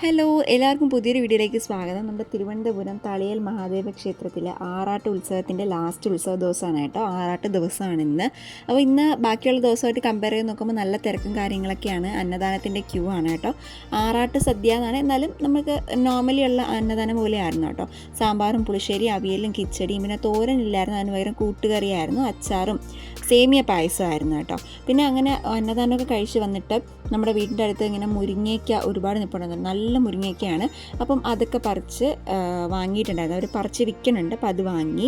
Hello, എല്ലാവർക്കും പുതിയൊരു വീഡിയോയിലേക്ക് സ്വാഗതം. നമ്മുടെ തിരുവനന്തപുരം തളിയൽ മഹാദേവ ക്ഷേത്രത്തിലെ ആറാട്ട് ഉത്സവത്തിൻ്റെ ലാസ്റ്റ് ഉത്സവ ദിവസമാണ് കേട്ടോ. ആറാട്ട് ദിവസമാണ് ഇന്ന്. അപ്പോൾ ഇന്ന് ബാക്കിയുള്ള ദിവസമായിട്ട് കമ്പയർ ചെയ്ത് നോക്കുമ്പോൾ നല്ല തിരക്കും കാര്യങ്ങളൊക്കെയാണ്. അന്നദാനത്തിൻ്റെ ക്യൂ ആണ് കേട്ടോ. ആറാട്ട് സദ്യ എന്നാണ്, എന്നാലും നമുക്ക് നോർമലി ഉള്ള അന്നദാനം പോലെയായിരുന്നു കേട്ടോ. സാമ്പാറും പുളിശ്ശേരി, അവിയലും കിച്ചടിയും, പിന്നെ തോരനില്ലായിരുന്നു, അതിന് പകരം കൂട്ടുകറിയായിരുന്നു, അച്ചാറും സേമിയ പായസമായിരുന്നു കേട്ടോ. പിന്നെ അങ്ങനെ അന്നദാനമൊക്കെ കഴിച്ച് വന്നിട്ട് നമ്മുടെ വീടിൻ്റെ അടുത്ത് ഇങ്ങനെ മുരിങ്ങയ്ക്ക ഒരുപാട് നിൽപ്പുണ്ടായിരുന്നു. നല്ല മുരിങ്ങയ്ക്കയാണ്. അപ്പം അതൊക്കെ പറിച്ച് വാങ്ങിയിട്ടുണ്ടായിരുന്നു. അവർ പറിച്ച് വിൽക്കുന്നുണ്ട്. അപ്പം അത് വാങ്ങി.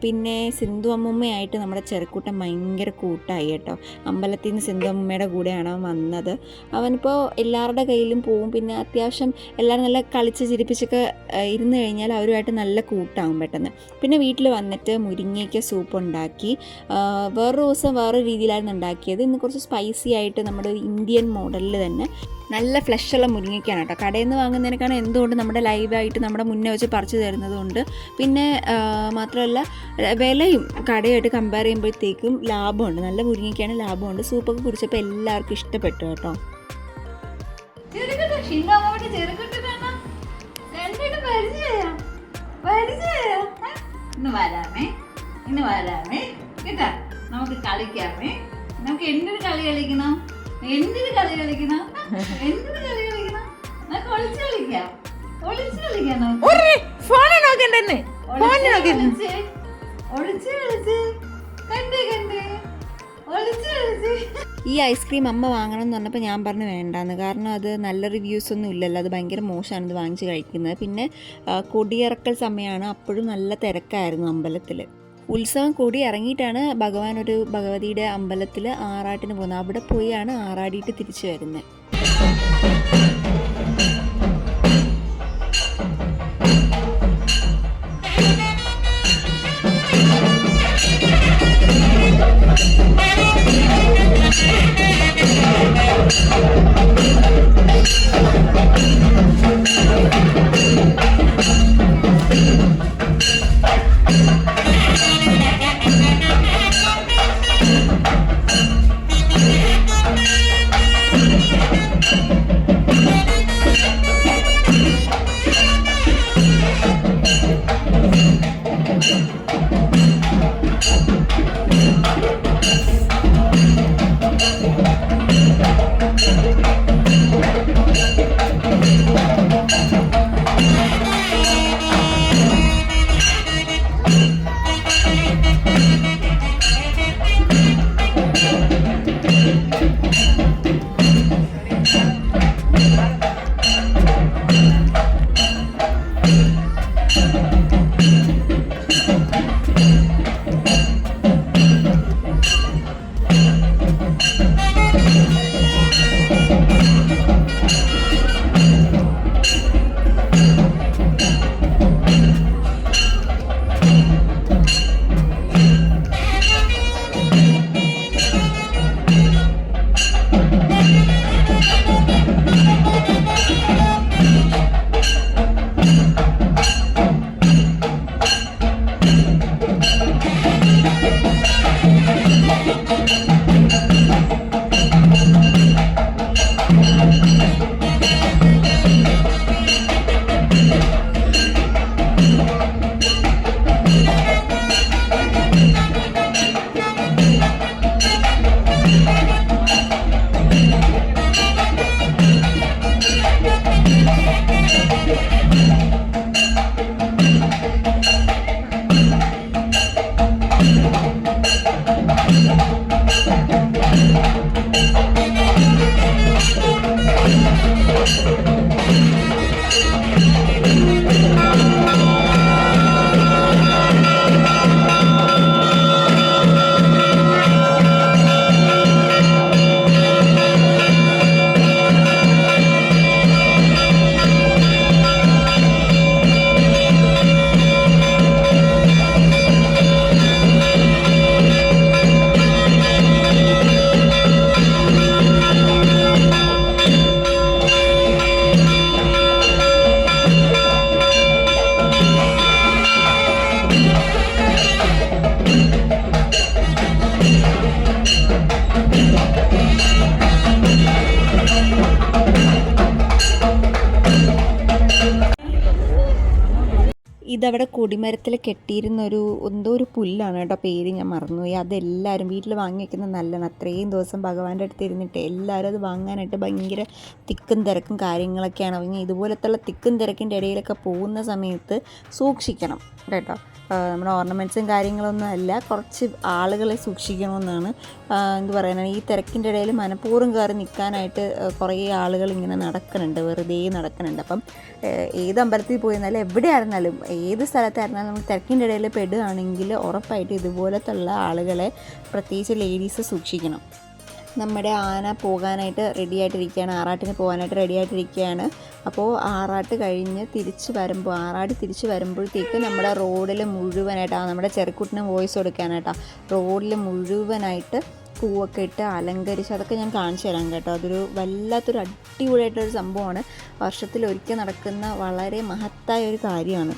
പിന്നെ സിന്ധു അമ്മൂമ്മയായിട്ട് നമ്മുടെ ചെറുക്കൂട്ടം ഭയങ്കര കൂട്ടായി കേട്ടോ. അമ്പലത്തിൽ നിന്ന് സിന്ധു അമ്മൂമ്മയുടെ കൂടെയാണ് അവൻ വന്നത്. അവനിപ്പോൾ എല്ലാവരുടെ കയ്യിലും പോവും. പിന്നെ അത്യാവശ്യം എല്ലാവരും നല്ല കളിച്ച് ചിരിപ്പിച്ചൊക്കെ ഇരുന്ന് കഴിഞ്ഞാൽ അവരുമായിട്ട് നല്ല കൂട്ടാകും പെട്ടെന്ന്. പിന്നെ വീട്ടിൽ വന്നിട്ട് മുരിങ്ങയ്ക്ക സൂപ്പ് ഉണ്ടാക്കി. വേറൊരു ദിവസം വേറൊരു രീതിയിലായിരുന്നു ഉണ്ടാക്കിയത്. ഇന്ന് കുറച്ച് സ്പൈസി ആയിട്ട് നമ്മുടെ ഒരു ഇന്ത്യൻ മോഡലിൽ തന്നെ നല്ല ഫ്ലഷുള്ള മുരിങ്ങയ്ക്കാണ് കേട്ടോ. കടയിൽ നിന്ന് വാങ്ങുന്നതിനേക്കാണ് എന്തുകൊണ്ട് നമ്മുടെ ലൈവായിട്ട് നമ്മുടെ മുന്നേ വെച്ച് പറിച്ചു തരുന്നതുകൊണ്ട്. പിന്നെ മാത്രമല്ല വിലയും കടയായിട്ട് കമ്പയർ ചെയ്യുമ്പോഴത്തേക്കും ലാഭമുണ്ട്. നല്ല മുരിങ്ങയ്ക്കാണ്, ലാഭമുണ്ട്. സൂപ്പൊക്കെ കുടിച്ചപ്പോൾ എല്ലാവർക്കും ഇഷ്ടപ്പെട്ടു കേട്ടോ. ഇന്ന് വരാമേ കേട്ടാ, നമുക്ക് കളിക്കാമേ. നമുക്ക് എന്തൊരു കളി കളിക്കണം, എന്തൊരു കളി കളിക്കണം, എന്തൊരു കളി കളിക്കണം. നമുക്ക് ഒളിച്ചു കളിക്കാം, ഒളിച്ചു കളിക്കാം. ഒളിച്ചു കളിച്ച് കണ്ടേ കണ്ടേ ഒളിച്ചു കളിച്ച്. ഈ ഐസ്ക്രീം അമ്മ വാങ്ങണം എന്ന് പറഞ്ഞപ്പോൾ ഞാൻ പറഞ്ഞു വേണ്ടാന്ന്. കാരണം അത് നല്ല റിവ്യൂസ് ഒന്നും ഇല്ലല്ലോ, അത് ഭയങ്കര മോശമാണ് ഇത് വാങ്ങിച്ച് കഴിക്കുന്നത്. പിന്നെ കൊടിയിറക്കൽ സമയമാണ്, അപ്പോഴും നല്ല തിരക്കായിരുന്നു അമ്പലത്തിൽ. ഉത്സവം കൂടി ഇറങ്ങിയിട്ടാണ് ഭഗവതിയുടെ അമ്പലത്തിൽ ആറാട്ടിന് പോകുന്നത്. അവിടെ പോയാണ് ആറാടിയിട്ട് തിരിച്ചു വരുന്നത്. ഇതവിടെ കൊടിമരത്തിൽ കെട്ടിയിരുന്നൊരു എന്തോ ഒരു പുല്ലാണ് കേട്ടോ, പേര് ഞാൻ മറന്നുപോയി. അതെല്ലാവരും വീട്ടിൽ വാങ്ങി വയ്ക്കുന്നത് നല്ലതാണ്. അത്രയും ദിവസം ഭഗവാന്റെ അടുത്ത് ഇരുന്നിട്ട് എല്ലാവരും അത് വാങ്ങാനായിട്ട് ഭയങ്കര തിക്കും തിരക്കും കാര്യങ്ങളൊക്കെയാണ്. അപ്പോൾ ഇതുപോലത്തുള്ള തിക്കും തിരക്കിൻ്റെ ഇടയിലൊക്കെ പോകുന്ന സമയത്ത് സൂക്ഷിക്കണം കേട്ടോ. നമ്മുടെ ഓർണമെൻറ്റ്സും കാര്യങ്ങളൊന്നും അല്ല, കുറച്ച് ആളുകളെ സൂക്ഷിക്കണമെന്നാണ്. എന്ത് പറയാനാണ്, ഈ തിരക്കിൻ്റെ ഇടയിൽ മനഃപൂർവ്വം കയറി നിൽക്കാനായിട്ട് കുറേ ആളുകൾ ഇങ്ങനെ നടക്കുന്നുണ്ട്, വെറുതെ നടക്കുന്നുണ്ട്. അപ്പം ഏത് അമ്പലത്തിൽ പോയിരുന്നാലും എവിടെയായിരുന്നാലും ഏത് സ്ഥലത്തായിരുന്നാലും നമ്മൾ തിരക്കിൻ്റെ ഇടയിൽ പെടുകയാണെങ്കിൽ ഉറപ്പായിട്ട് ഇതുപോലത്തുള്ള ആളുകളെ, പ്രത്യേകിച്ച് ലേഡീസ്, സൂക്ഷിക്കണം. നമ്മുടെ ആന പോകാനായിട്ട് റെഡി ആയിട്ടിരിക്കുകയാണ്, ആറാട്ടിന് പോകാനായിട്ട് റെഡി ആയിട്ടിരിക്കുകയാണ്. അപ്പോൾ ആറാട്ട് കഴിഞ്ഞ് ആറാട്ട് തിരിച്ച് വരുമ്പോഴത്തേക്ക് നമ്മുടെ റോഡിൽ മുഴുവനായിട്ട്, നമ്മുടെ ചെറുക്കുട്ടിന് വോയിസ് കൊടുക്കാനായിട്ടാ, റോഡിൽ മുഴുവനായിട്ട് പൂവൊക്കെ ഇട്ട് അലങ്കരിച്ച്, അതൊക്കെ ഞാൻ കാണിച്ചു തരാം കേട്ടോ. അതൊരു വല്ലാത്തൊരു അടിപൊളിയായിട്ടൊരു സംഭവമാണ്. വർഷത്തിലൊരിക്കൽ നടക്കുന്ന വളരെ മഹത്തായ ഒരു കാര്യമാണ്.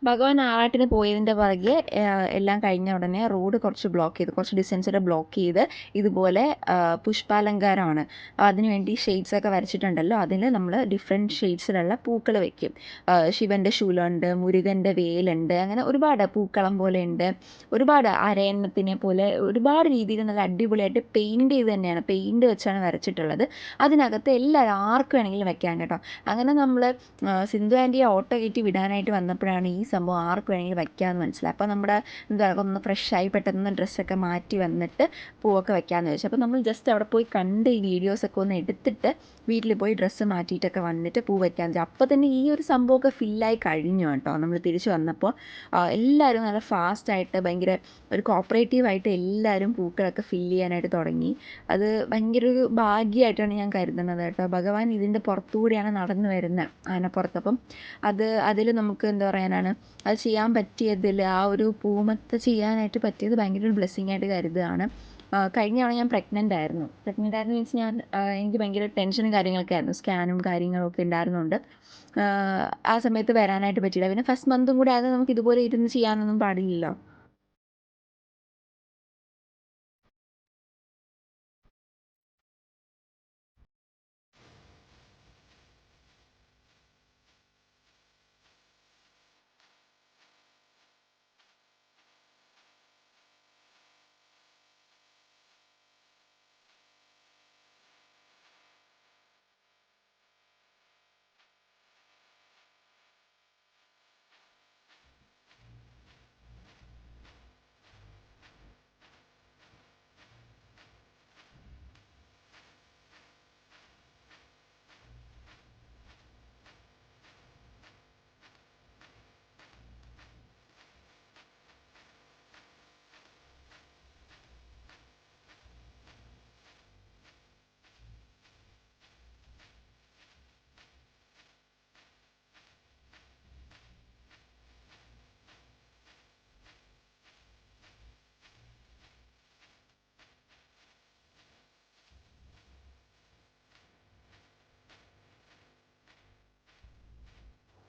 ഭഗവാൻ ആറാട്ടിന് പോയതിൻ്റെ പുറകെ എല്ലാം കഴിഞ്ഞ ഉടനെ റോഡ് കുറച്ച് ബ്ലോക്ക് ചെയ്ത്, കുറച്ച് ഡിസ്റ്റൻസ് വരെ ബ്ലോക്ക് ചെയ്ത് ഇതുപോലെ പുഷ്പാലങ്കാരമാണ്. അതിനുവേണ്ടി ഷെയ്ഡ്സൊക്കെ വരച്ചിട്ടുണ്ടല്ലോ, അതിൽ നമ്മൾ ഡിഫറെൻറ്റ് ഷെയ്ഡ്സിലുള്ള പൂക്കൾ വയ്ക്കും. ശിവൻ്റെ ശൂലമുണ്ട്, മുരുകൻ്റെ വേലുണ്ട്, അങ്ങനെ ഒരുപാട് പൂക്കളം പോലെ ഉണ്ട്, ഒരുപാട് അരയന്നത്തിനെ പോലെ ഒരുപാട് രീതിയിൽ നല്ല അടിപൊളിയായിട്ട് പെയിൻറ് ചെയ്ത് തന്നെയാണ്, പെയിൻറ് വെച്ചാണ് വരച്ചിട്ടുള്ളത്. അതിനകത്ത് എല്ലാവരും ആർക്ക് വേണമെങ്കിലും വെക്കാം കേട്ടോ. അങ്ങനെ നമ്മൾ സിന്ധു ആൻറ്റിയെ ഓട്ടോ കയറ്റി വിടാനായിട്ട് വന്നപ്പോഴാണ് ഈ സംഭവം ആർക്ക് വേണമെങ്കിലും വയ്ക്കാമെന്ന് മനസ്സിലായി. അപ്പോൾ നമ്മുടെ എന്താ ഒന്ന് ഫ്രഷായി പെട്ടെന്ന് ഡ്രസ്സൊക്കെ മാറ്റി വന്നിട്ട് പൂവൊക്കെ വയ്ക്കാമെന്ന് വെച്ചു. അപ്പോൾ നമ്മൾ ജസ്റ്റ് അവിടെ പോയി കണ്ട് ഈ വീഡിയോസൊക്കെ ഒന്ന് എടുത്തിട്ട് വീട്ടിൽ പോയി ഡ്രസ്സ് മാറ്റിയിട്ടൊക്കെ വന്നിട്ട് പൂ വയ്ക്കാമെന്ന് വെച്ചാൽ അപ്പോൾ തന്നെ ഈ ഒരു സംഭവമൊക്കെ ഫില്ലായി കഴിഞ്ഞു കേട്ടോ. നമ്മൾ തിരിച്ച് വന്നപ്പോൾ എല്ലാവരും നല്ല ഫാസ്റ്റായിട്ട് ഭയങ്കര ഒരു കോപ്പറേറ്റീവായിട്ട് എല്ലാവരും പൂക്കളൊക്കെ ഫില്ല് ചെയ്യാനായിട്ട് തുടങ്ങി. അത് ഭയങ്കര ഒരു ഭാഗ്യമായിട്ടാണ് ഞാൻ കരുതുന്നത് കേട്ടോ. ഭഗവാൻ ഇതിൻ്റെ പുറത്തുകൂടിയാണ് നടന്നു വരുന്നത്, ആനപ്പുറത്ത്. അപ്പം അതിൽ നമുക്ക് എന്താ പറയാനാണ്, അത് ചെയ്യാൻ പറ്റിയതിൽ ആ ഒരു പൂമത്ത ചെയ്യാനായിട്ട് പറ്റിയത് ഭയങ്കര ഒരു ബ്ലെസ്സിങ് ആയിട്ട് കരുതുകയാണ്. കഴിഞ്ഞ തവണ ഞാൻ പ്രഗ്നൻ്റ് ആയിരുന്നു മീൻസ് ഞാൻ എനിക്ക് ഭയങ്കര ടെൻഷനും കാര്യങ്ങളൊക്കെ ആയിരുന്നു, സ്കാനും കാര്യങ്ങളൊക്കെ ഉണ്ടായിരുന്നുണ്ട്. ആ സമയത്ത് വരാനായിട്ട് പറ്റിയില്ല. പിന്നെ ഫസ്റ്റ് മന്തും കൂടെ ആയത് നമുക്ക് ഇതുപോലെ ഇരുന്ന് ചെയ്യാനൊന്നും പാടില്ലല്ലോ.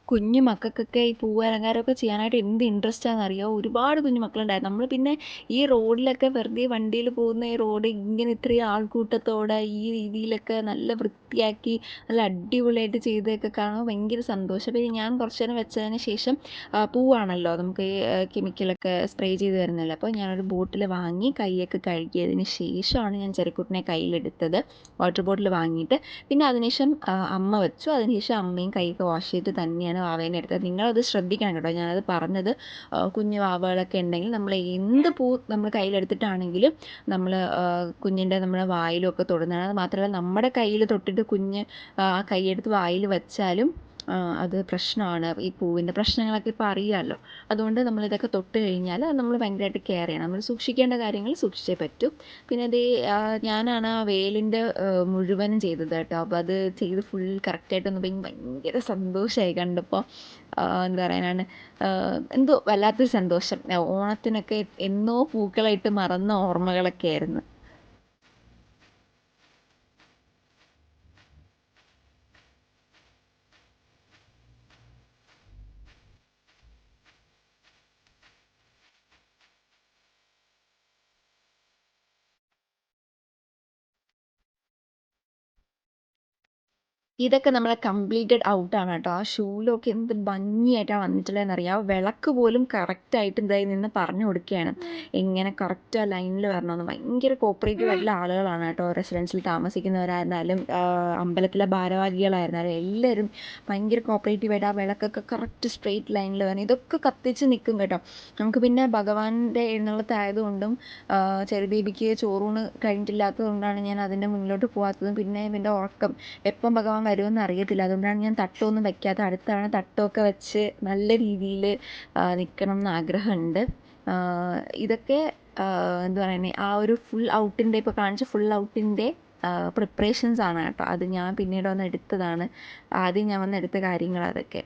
കുഞ്ഞു മക്കൾക്കൊക്കെ ഈ പൂവ് അലങ്കാരമൊക്കെ ചെയ്യാനായിട്ട് എന്ത് ഇൻട്രസ്റ്റാണെന്നറിയോ. ഒരുപാട് കുഞ്ഞു മക്കളുണ്ടായിരുന്നു. നമ്മൾ പിന്നെ ഈ റോഡിലൊക്കെ വെറുതെ വണ്ടിയിൽ പോകുന്ന ഈ റോഡ് ഇങ്ങനെ ഇത്രയും ആൾക്കൂട്ടത്തോടെ ഈ രീതിയിലൊക്കെ നല്ല വൃത്തിയാക്കി നല്ല അടിപൊളിയായിട്ട് ചെയ്തൊക്കെ കാണുമ്പോൾ ഭയങ്കര സന്തോഷം. പിന്നെ ഞാൻ കുറച്ച് നേരം വെച്ചതിന് ശേഷം പൂവാണല്ലോ നമുക്ക് ഈ കെമിക്കലൊക്കെ സ്പ്രേ ചെയ്ത് തരുന്നല്ലോ. അപ്പോൾ ഞാനൊരു ബോട്ടിൽ വാങ്ങി കൈയൊക്കെ കഴുകിയതിന് ശേഷമാണ് ഞാൻ ചെറുക്കുട്ടിനെ കയ്യിലെടുത്തത്, വാട്ടർ ബോട്ടിൽ വാങ്ങിയിട്ട്. പിന്നെ അതിനുശേഷം അമ്മ വെച്ചു. അതിനുശേഷം അമ്മയും കൈയൊക്കെ വാഷ് ചെയ്തിട്ട് തന്നെയാണ് വാവേനെ എടുത്തത്. നിങ്ങളത് ശ്രദ്ധിക്കണം കേട്ടോ. ഞാനത് പറഞ്ഞത് കുഞ്ഞു വാവകളൊക്കെ ഉണ്ടെങ്കിൽ നമ്മൾ എന്ത് പൂ നമ്മൾ കയ്യിലെടുത്തിട്ടാണെങ്കിലും നമ്മൾ കുഞ്ഞിൻ്റെ നമ്മുടെ വായിലും ഒക്കെ തൊടുന്നതാണ്. അത് മാത്രമല്ല നമ്മുടെ കയ്യിൽ തൊട്ടിട്ട് കുഞ്ഞ് ആ കൈയെടുത്ത് വായിൽ വെച്ചാലും അത് പ്രശ്നമാണ്. ഈ പൂവിൻ്റെ പ്രശ്നങ്ങളൊക്കെ ഇപ്പോൾ അറിയാമല്ലോ. അതുകൊണ്ട് നമ്മളിതൊക്കെ തൊട്ട് കഴിഞ്ഞാൽ നമ്മൾ ഭയങ്കരമായിട്ട് കെയർ ചെയ്യണം. നമ്മൾ സൂക്ഷിക്കേണ്ട കാര്യങ്ങൾ സൂക്ഷിച്ചേ പറ്റൂ. പിന്നെ അതേ ഞാനാണ് ആ വേലിൻ്റെ മുഴുവനും ചെയ്തത് കേട്ടോ. അപ്പോൾ അത് ചെയ്ത് ഫുൾ കറക്റ്റായിട്ട് വന്നപ്പോൾ ഭയങ്കര സന്തോഷമായി കണ്ടപ്പോൾ. എന്താ പറയാനാണ്, എന്തോ വല്ലാത്തൊരു സന്തോഷം. ഓണത്തിനൊക്കെ എന്നോ പൂക്കളായിട്ട് മറന്ന ഓർമ്മകളൊക്കെ ആയിരുന്നു. ഇതൊക്കെ നമ്മളെ കംപ്ലീറ്റഡ് ഔട്ടാണ് കേട്ടോ. ആ ഷൂലൊക്കെ എന്ത് ഭംഗിയായിട്ടാണ് വന്നിട്ടുള്ളതെന്നറിയാം. വിളക്ക് പോലും കറക്റ്റായിട്ട് എന്തായി നിന്ന് പറഞ്ഞു കൊടുക്കുകയാണ് എങ്ങനെ കറക്റ്റ് ആ ലൈനിൽ വരണമെന്ന്. ഭയങ്കര കോപ്പറേറ്റീവ് ആയിട്ടുള്ള ആളുകളാണ് കേട്ടോ. റെസിഡൻസിൽ താമസിക്കുന്നവരായിരുന്നാലും അമ്പലത്തിലെ ഭാരവാഹികളായിരുന്നാലും എല്ലാവരും ഭയങ്കര കോപ്പറേറ്റീവായിട്ട് ആ വിളക്കൊക്കെ കറക്റ്റ് സ്ട്രെയിറ്റ് ലൈനിൽ വരണം. ഇതൊക്കെ കത്തിച്ച് നിൽക്കും കേട്ടോ. നമുക്ക് പിന്നെ ഭഗവാന്റെ എഴുന്നള്ളത്തായതുകൊണ്ടും ചെറിയ ബേബിക്ക് ചോറൂണ് കഴിഞ്ഞിട്ടില്ലാത്തത് കൊണ്ടാണ് ഞാൻ അതിൻ്റെ മുന്നിലോട്ട് പോകാത്തതും. പിന്നെ ഇവൻ്റെ ഉറക്കം എപ്പം ഭഗവാൻ വരുമെന്ന് അറിയത്തില്ല. അതുകൊണ്ടാണ് ഞാൻ തട്ടമൊന്നും വെക്കാത്തത്. അടുത്ത തവണ തട്ടമൊക്കെ വെച്ച് നല്ല രീതിയിൽ നിൽക്കണം എന്ന് ആഗ്രഹമുണ്ട്. ഇതൊക്കെ എന്താ പറയുന്നത്, ആ ഒരു ഫുൾ ഔട്ടിൻ്റെ ഇപ്പോൾ കാണിച്ച ഫുൾ ഔട്ടിൻ്റെ പ്രിപ്പറേഷൻസ് ആണ് കേട്ടോ. അത് ഞാൻ പിന്നീട് വന്ന് എടുത്തതാണ്. ആദ്യം ഞാൻ വന്ന് എടുത്ത കാര്യങ്ങൾ അതൊക്കെ.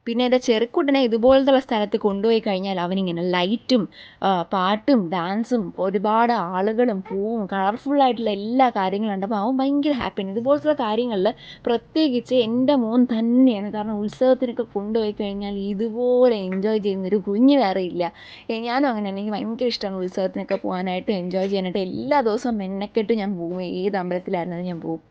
പിന്നെ എൻ്റെ ചെറുക്കുട്ടനെ ഇതുപോലത്തുള്ള സ്ഥലത്ത് കൊണ്ടുപോയി കഴിഞ്ഞാൽ അവനിങ്ങനെ ലൈറ്റും പാട്ടും ഡാൻസും ഒരുപാട് ആളുകളും പൂവും കളർഫുള്ളായിട്ടുള്ള എല്ലാ കാര്യങ്ങളും ഉണ്ട്. അപ്പോൾ അവൻ ഭയങ്കര ഹാപ്പിയാണ്. ഇതുപോലത്തുള്ള കാര്യങ്ങളിൽ പ്രത്യേകിച്ച് എൻ്റെ മോൻ തന്നെയാണ്. കാരണം ഉത്സവത്തിനൊക്കെ കൊണ്ടുപോയി കഴിഞ്ഞാൽ ഇതുപോലെ എൻജോയ് ചെയ്യുന്നൊരു കുഞ്ഞ് വേറെ ഇല്ല. ഞാനും അങ്ങനെയാണ്. എനിക്ക് ഭയങ്കര ഇഷ്ടമാണ് ഉത്സവത്തിനൊക്കെ പോകാനായിട്ട്, എൻജോയ് ചെയ്യാനായിട്ട്. എല്ലാ ദിവസവും മെനക്കെട്ട് ഞാൻ പോകും. ഏത് അമ്പലത്തിലായിരുന്നാലും ഞാൻ പോകും.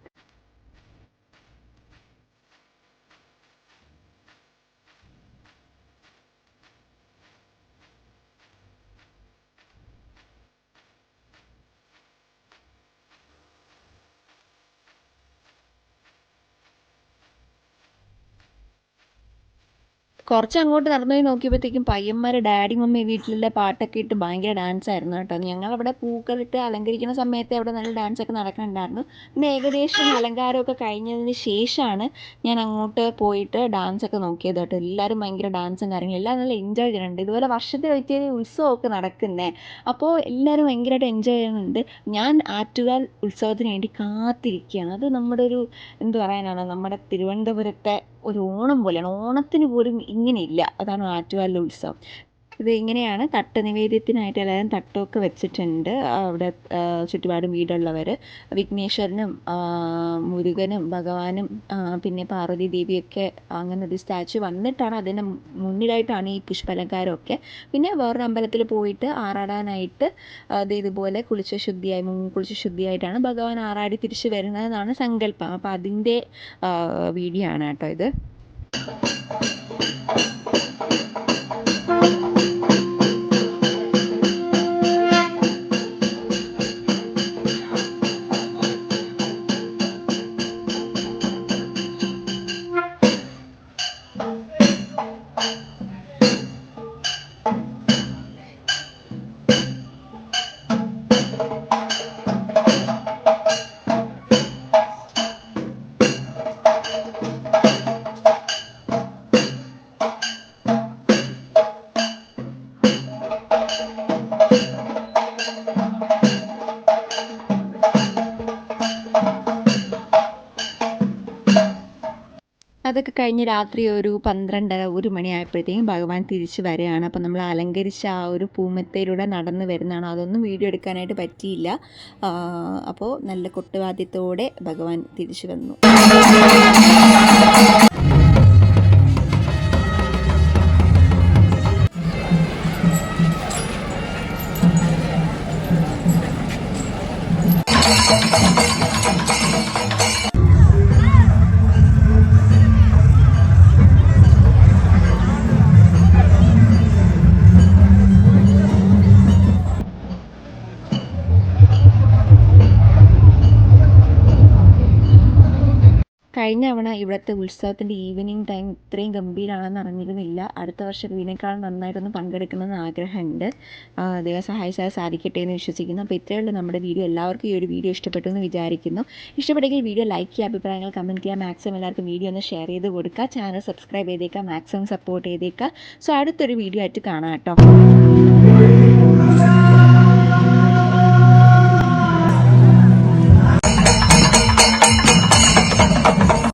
കുറച്ച് അങ്ങോട്ട് നടന്നു പോയി നോക്കിയപ്പോഴത്തേക്കും പയ്യന്മാർ ഡാഡി മമ്മി വീട്ടിലുള്ള പാട്ടൊക്കെ ഇട്ട് ഭയങ്കര ഡാൻസായിരുന്നു കേട്ടോ. ഞങ്ങളവിടെ പൂക്കളിട്ട് അലങ്കരിക്കുന്ന സമയത്ത് അവിടെ നല്ല ഡാൻസൊക്കെ നടക്കുന്നുണ്ടായിരുന്നു. പിന്നെ ഏകദേശം അലങ്കാരമൊക്കെ കഴിഞ്ഞതിന് ശേഷമാണ് ഞാൻ അങ്ങോട്ട് പോയിട്ട് ഡാൻസൊക്കെ നോക്കിയത് കേട്ടോ. എല്ലാവരും ഭയങ്കര ഡാൻസും കാര്യങ്ങളും എല്ലാം നല്ല എൻജോയ് ചെയ്യുന്നുണ്ട്. ഇതുപോലെ വർഷത്തിൽ ഒരിക്കൽ ഉത്സവമൊക്കെ നടക്കുന്നത്. അപ്പോൾ എല്ലാവരും ഭയങ്കരമായിട്ട് എൻജോയ് ചെയ്യുന്നുണ്ട്. ഞാൻ ആറ്റുകാൽ ഉത്സവത്തിന് വേണ്ടി കാത്തിരിക്കുകയാണ്. അത് നമ്മുടെ ഒരു എന്ത് പറയാനാണ്, നമ്മുടെ തിരുവനന്തപുരത്തെ ഒരു ഓണം പോലെയാണ്. ഓണത്തിന് പോലും ഇങ്ങനെയില്ല. അതാണ് ആറ്റുകാലിലെ ഉത്സവം. ഇത് ഇങ്ങനെയാണ്. തട്ട് നിവേദ്യത്തിനായിട്ട് എല്ലാവരും തട്ടമൊക്കെ വെച്ചിട്ടുണ്ട്. അവിടെ ചുറ്റുപാടും വീടുള്ളവർ വിഘ്നേശ്വരനും മുരുകനും ഭഗവാനും പിന്നെ പാർവതി ദേവിയൊക്കെ അങ്ങനെ ഒരു സ്റ്റാച്ചു വന്നിട്ടാണ് അതിന് മുന്നിലായിട്ടാണ് ഈ പുഷ്പാലങ്കാരമൊക്കെ. പിന്നെ വേറൊരു അമ്പലത്തിൽ പോയിട്ട് ആറാടാനായിട്ട് അത് ഇതുപോലെ കുളിച്ച് ശുദ്ധിയായിട്ടാണ് ഭഗവാൻ ആറാടി തിരിച്ച് വരുന്നതെന്നാണ് സങ്കല്പം. അപ്പോൾ അതിൻ്റെ വീഡിയോ ആണ് കേട്ടോ ഇത്. അതൊക്കെ കഴിഞ്ഞ് രാത്രി ഒരു 12:30-1 മണിയായപ്പോഴത്തേക്കും ഭഗവാൻ തിരിച്ച് വരികയാണ്. അപ്പോൾ നമ്മൾ അലങ്കരിച്ച ആ ഒരു പൂമെത്തയിലൂടെ നടന്ന് വരുന്നതാണ്. അതൊന്നും വീഡിയോ എടുക്കാനായിട്ട് പറ്റിയില്ല. അപ്പോൾ നല്ല കൊട്ടുവാദ്യത്തോടെ ഭഗവാൻ തിരിച്ചു വന്നു. കഴിഞ്ഞ തവണ ഇവിടുത്തെ ഉത്സവത്തിൻ്റെ ഈവനിങ് ടൈം ഇത്രയും ഗംഭീരമാണെന്ന് അറിഞ്ഞിരുന്നില്ല. അടുത്ത വർഷം ഇതിനേക്കാൾ നന്നായിട്ടൊന്ന് പങ്കെടുക്കണമെന്ന് ആഗ്രഹമുണ്ട്. ദൈവം സഹായിച്ചാൽ സാധിക്കട്ടെ എന്ന് വിശ്വസിക്കുന്നു. അപ്പോൾ ഇത്രയുള്ള നമ്മുടെ വീഡിയോ. എല്ലാവർക്കും ഈ ഒരു വീഡിയോ ഇഷ്ടപ്പെട്ടു എന്ന് വിചാരിക്കുന്നു. ഇഷ്ടപ്പെട്ടെങ്കിൽ വീഡിയോ ലൈക്ക് ചെയ്യുക, അഭിപ്രായങ്ങൾ കമൻറ്റ് ചെയ്യുക, മാക്സിമം എല്ലാവർക്കും വീഡിയോ ഒന്ന് ഷെയർ ചെയ്ത് കൊടുക്കുക. ചാനൽ സബ്സ്ക്രൈബ് ചെയ്തേക്കുക, മാക്സിമം സപ്പോർട്ട് ചെയ്തേക്കുക. സോ അടുത്തൊരു വീഡിയോ ആയിട്ട് കാണാം കേട്ടോ.